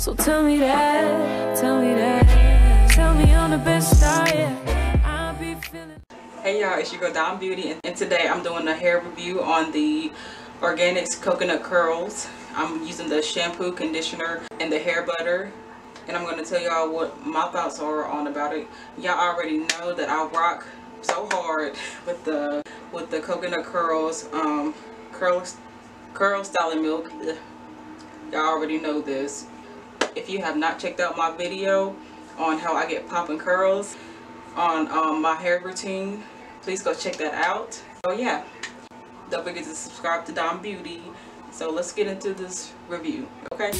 So tell me that, tell me that, tell me I'm the best I am. I'll be feeling. Hey y'all, it's your girl Dom Beauty, and today I'm doing a hair review on the Organix coconut curls. I'm using the shampoo, conditioner, and the hair butter, and I'm going to tell y'all what my thoughts are on about it. Y'all already know that I rock so hard with the coconut curls, curl styling milk. Y'all already know this. If you have not checked out my video on how I get popping curls on my hair routine, please go check that out. Oh yeah, don't forget to subscribe to Dom Beauty. So let's get into this review, okay?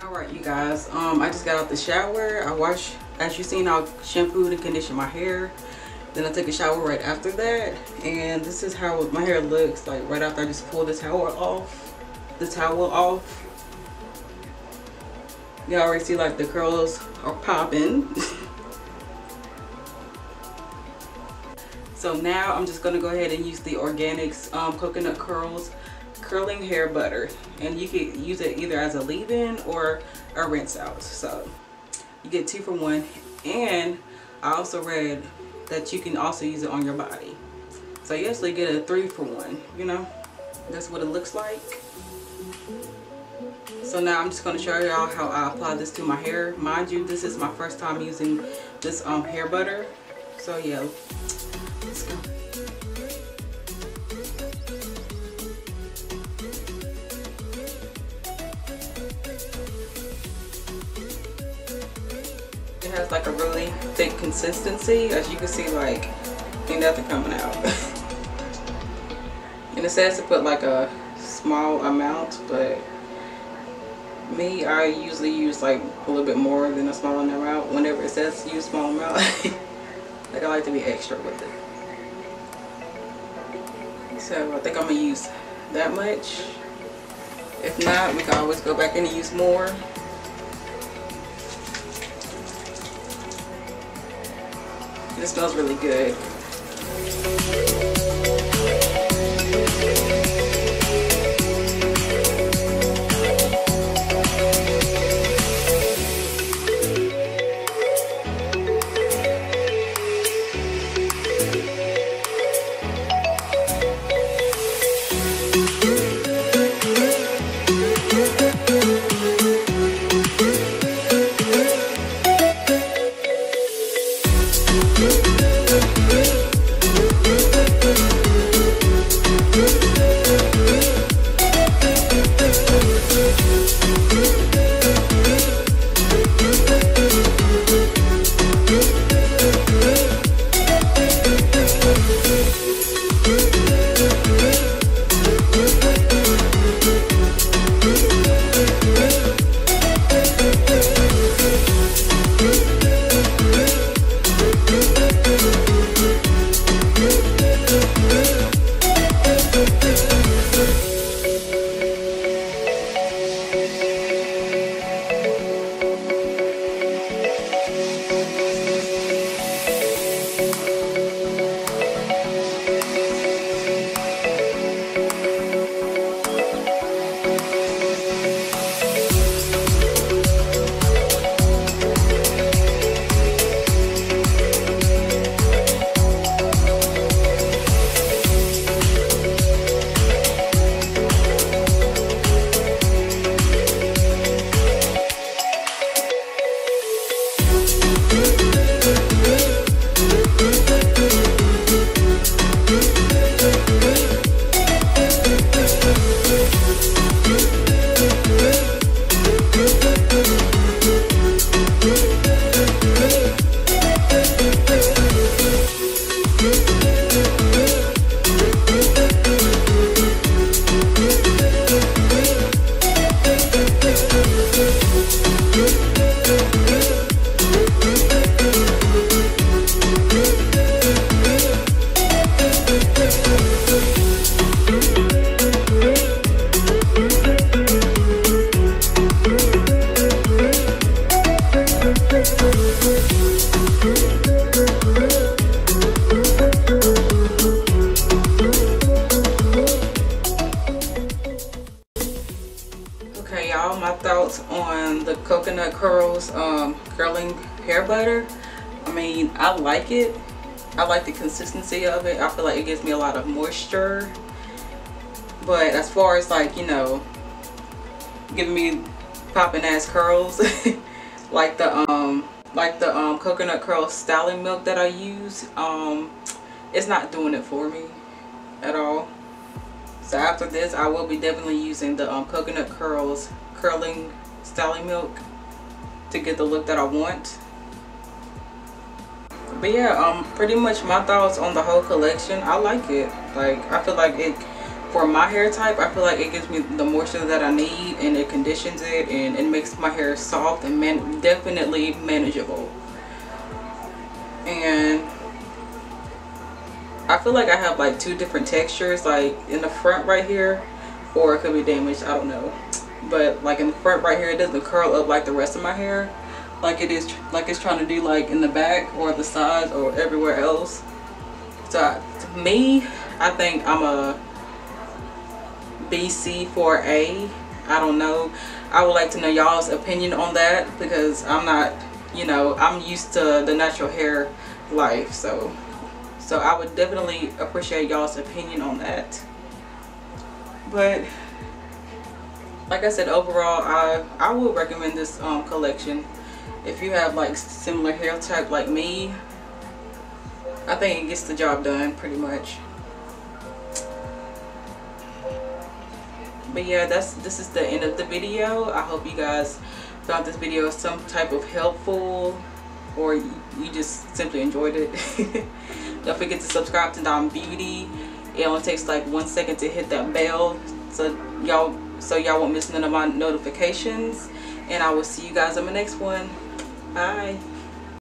Alright you guys, I just got out the shower. I washed, as you seen, I shampooed and conditioned my hair. Then I took a shower right after that, and this is how my hair looks like right after I just pulled the towel off. You already see like the curls are popping. So now I'm just gonna go ahead and use the Organix coconut curling hair butter, and you can use it either as a leave-in or a rinse out. So you get 2 for 1, and I also read that you can also use it on your body. So you actually get a 3 for 1, you know? That's what it looks like. So now I'm just going to show y'all how I apply this to my hair. Mind you, this is my first time using this hair butter. So yeah, let's go. It has like a really thick consistency. As you can see, like ain't nothing coming out. And it says to put like a small amount, but me, I usually use like a little bit more than a small amount whenever it says use small amount. Like I like to be extra with it. So I think I'm gonna use that much. If not, we can always go back in and use more. It smells really good. Okay, y'all, my thoughts on the coconut curls curling hair butter. I mean, I like it. I like the consistency of it. I feel like it gives me a lot of moisture. But as far as like, you know, giving me popping ass curls, like the coconut curl styling milk that I use, it's not doing it for me at all. So after this, I will be definitely using the coconut curls curling styling milk to get the look that I want. But yeah, pretty much my thoughts on the whole collection. I like it. Like, I feel like it, for my hair type, I feel like it gives me the moisture that I need, and it conditions it, and it makes my hair soft and definitely manageable. And I feel like I have like two different textures, like in the front right here, or it could be damaged, I don't know. But like in the front right here, it doesn't curl up like the rest of my hair, like it is, like it's trying to do like in the back or the sides or everywhere else. So to me, I think I'm a BC for A. I don't know. I would like to know y'all's opinion on that, because I'm not, you know, I'm used to the natural hair life, so I would definitely appreciate y'all's opinion on that. But like I said, overall, I would recommend this collection if you have like similar hair type like me. I think it gets the job done pretty much. But yeah, this is the end of the video. I hope you guys found this video some type of helpful, or you just simply enjoyed it. Don't forget to subscribe to Dom Beauty. It only takes like 1 second to hit that bell, so y'all won't miss none of my notifications. And I will see you guys on the next one. Bye.